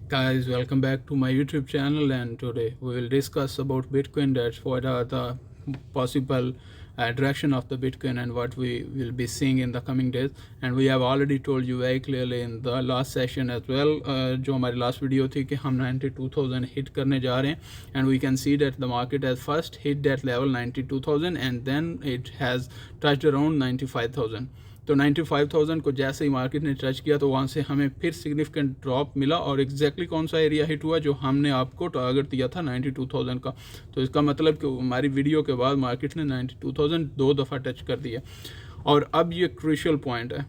Guys, welcome back to my YouTube channel, and today we will discuss about Bitcoin. That's what are the possible direction of the Bitcoin and what we will be seeing in the coming days. And we have already told you very clearly in the last session as well, जो हमारी last video थी कि हम 92,000 hit करने जा रहे हैं, and we can see that the market has first hit that level 92,000 and then it has touched around 95,000. तो 95,000 को जैसे ही मार्केट ने टच किया तो वहाँ से हमें फिर सिग्निफिकेंट ड्रॉप मिला, और एग्जैक्टली कौन सा एरिया हिट हुआ जो हमने आपको टारगेट दिया था 92,000 का। तो इसका मतलब कि हमारी वीडियो के बाद मार्केट ने 92,000 दो दफ़ा टच कर दिया। और अब ये क्रूशियल पॉइंट है,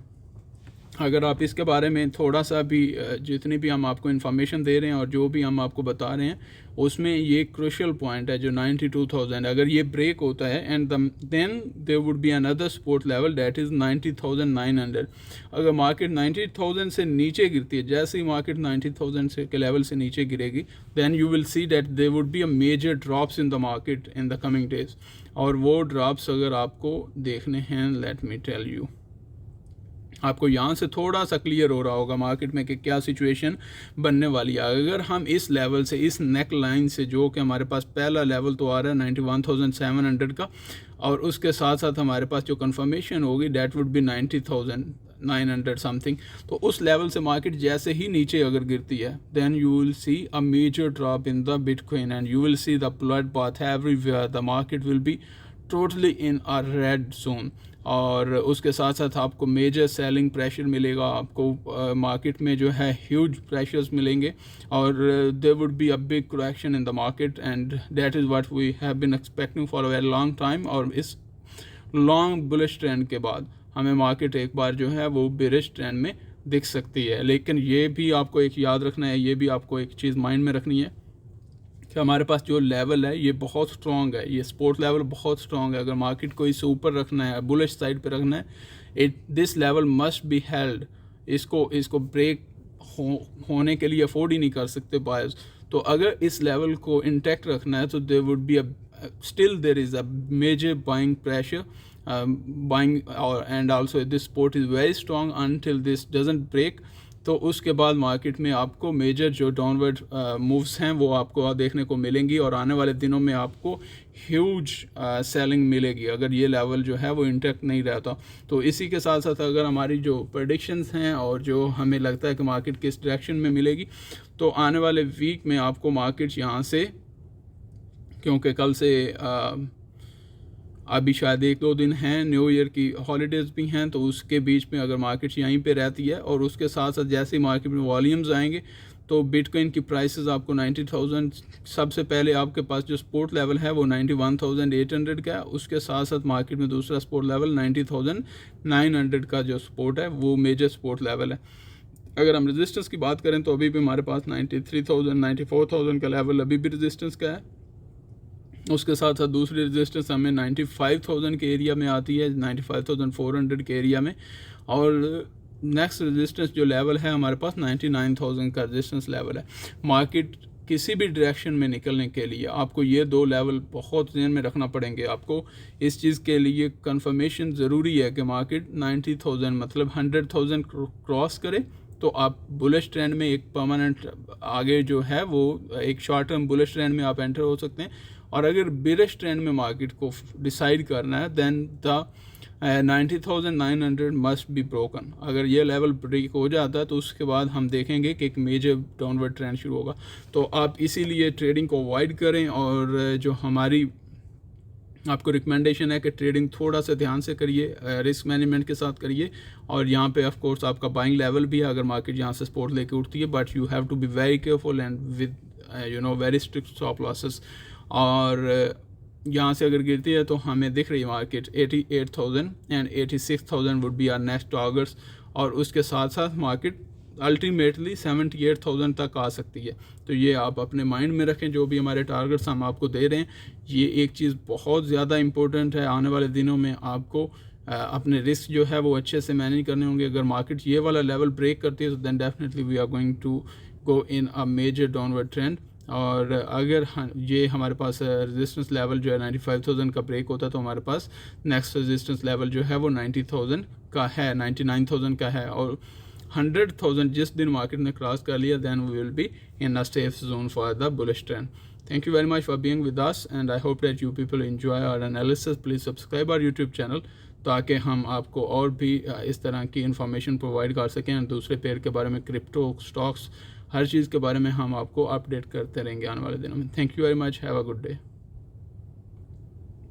अगर आप इसके बारे में थोड़ा सा भी जितनी भी हम आपको इन्फॉर्मेशन दे रहे हैं और जो भी हम आपको बता रहे हैं उसमें ये क्रूशियल पॉइंट है जो 92,000, अगर ये ब्रेक होता है and then there would be another support level that is 90,900। अगर मार्केट 90,000 से नीचे गिरती है, जैसे ही मार्केट 90,000 से के लेवल से नीचे गिरेगी, then you will see that there would be a major drops in the market in the coming days. और वो ड्रॉप्स अगर आपको देखने हैं, लेट मी टेल यू, आपको यहाँ से थोड़ा सा क्लियर हो रहा होगा मार्केट में कि क्या सिचुएशन बनने वाली है। अगर हम इस लेवल से, इस नेक लाइन से, जो कि हमारे पास पहला लेवल तो आ रहा है 91,700 का, और उसके साथ साथ हमारे पास जो कंफर्मेशन होगी डैट वुड बी 90,900 समथिंग, तो उस लेवल से मार्केट जैसे ही नीचे अगर गिरती है then you will see a major drop in the bitcoin and you will see the blood bath everywhere. The market will be totally in a red zone, और उसके साथ साथ आपको मेजर सेलिंग प्रेशर मिलेगा, आपको मार्केट में जो है ह्यूज प्रेशर्स मिलेंगे, और there would be a big correction in the market and that is what we have been expecting for a very long time. और इस लॉन्ग बुलिश ट्रेंड के बाद हमें मार्केट एक बार जो है वो बेरिश ट्रेंड में दिख सकती है। लेकिन ये भी आपको एक याद रखना है, ये भी आपको एक चीज़ माइंड में रखनी है कि हमारे पास जो लेवल है ये बहुत स्ट्रॉन्ग है, ये सपोर्ट लेवल बहुत स्ट्रॉन्ग है। अगर मार्केट को इससे ऊपर रखना है, बुलिश साइड पे रखना है, this level must be held. इसको ब्रेक होने के लिए अफोर्ड ही नहीं कर सकते बायर्स। तो अगर इस लेवल को इंटैक्ट रखना है तो there would be still there is a major buying pressure, buying, and also this support is very strong until this doesn't break. तो उसके बाद मार्केट में आपको मेजर जो डाउनवर्ड मूव्स हैं वो आपको देखने को मिलेंगी, और आने वाले दिनों में आपको ह्यूज सेलिंग मिलेगी अगर ये लेवल जो है वो इंटैक्ट नहीं रहता। तो इसी के साथ साथ अगर हमारी जो प्रेडिक्शंस हैं और जो हमें लगता है कि मार्केट किस डायरेक्शन में मिलेगी, तो आने वाले वीक में आपको मार्केट यहाँ से, क्योंकि कल से अभी शायद 1-2 दिन हैं, न्यू ईयर की हॉलीडेज़ भी हैं, तो उसके बीच में अगर मार्केट यहीं पे रहती है और उसके साथ साथ जैसे ही मार्केट में वॉल्यूम्स आएंगे तो बिटकॉइन की प्राइसेस आपको 90,000, सबसे पहले आपके पास जो सपोर्ट लेवल है वो 91,800 का है, उसके साथ साथ मार्केट में दूसरा सपोर्ट लेवल 90,900 का जो सपोर्ट है वो मेजर सपोर्ट लेवल है। अगर हम रेजिस्टेंस की बात करें तो अभी भी हमारे पास 93,000, 94,000 का लेवल अभी भी रेजिस्टेंस का है। उसके साथ साथ दूसरी रेजिस्टेंस हमें 95,000 के एरिया में आती है, 95,400 के एरिया में, और नेक्स्ट रेजिस्टेंस जो लेवल है हमारे पास 99,000 का रेजिस्टेंस लेवल है। मार्केट किसी भी डायरेक्शन में निकलने के लिए आपको ये दो लेवल बहुत ध्यान में रखना पड़ेंगे। आपको इस चीज़ के लिए कंफर्मेशन ज़रूरी है कि मार्केट 90,000 मतलब 100,000 क्रॉस करे तो आप बुलिश ट्रेंड में एक परमानेंट आगे जो है वो एक शॉर्ट टर्म बुलिश ट्रेंड में आप एंटर हो सकते हैं। और अगर बेरिश ट्रेंड में मार्केट को डिसाइड करना है then the 90,900 must be broken. अगर ये लेवल ब्रेक हो जाता है तो उसके बाद हम देखेंगे कि एक मेजर डाउनवर्ड ट्रेंड शुरू होगा। तो आप इसीलिए ट्रेडिंग को अवॉइड करें, और जो हमारी आपको रिकमेंडेशन है कि ट्रेडिंग थोड़ा सा ध्यान से करिए, रिस्क मैनेजमेंट के साथ करिए। और यहाँ पे ऑफ कोर्स आपका बाइंग लेवल भी है अगर मार्केट यहाँ से सपोर्ट लेके उठती है, but you have to be very careful and with very strict stop losses. और यहाँ से अगर गिरती है तो हमें दिख रही है market 88,000 and 86,000 would be our next targets, और उसके साथ साथ मार्केट अल्टीमेटली 78,000 तक आ सकती है। तो ये आप अपने माइंड में रखें, जो भी हमारे टारगेट्स हम आपको दे रहे हैं, ये एक चीज़ बहुत ज़्यादा इंपॉर्टेंट है। आने वाले दिनों में आपको अपने रिस्क जो है वो अच्छे से मैनेज करने होंगे। अगर मार्केट ये वाला लेवल ब्रेक करती है तो then definitely we are going to go in a major downward trend. और अगर ये हमारे पास रेजिस्टेंस लेवल जो है 95,000 का ब्रेक होता है तो हमारे पास नेक्स्ट रेजिस्टेंस लेवल जो है वो 90,000 का है, 99,000 का है। और 100,000 जिस दिन मार्केट ने क्रॉस कर लिया, then we will be in a safe zone for the bullish trend. Thank you very much for being with us, and I hope that you people enjoy our analysis. Please subscribe our YouTube channel ताकि हम आपको और भी इस तरह की information provide कर सकें, और दूसरे पेयर के बारे में, क्रिप्टो, स्टॉक्स, हर चीज़ के बारे में हम आपको अपडेट करते रहेंगे आने वाले दिनों में. Thank you very much. Have a good day.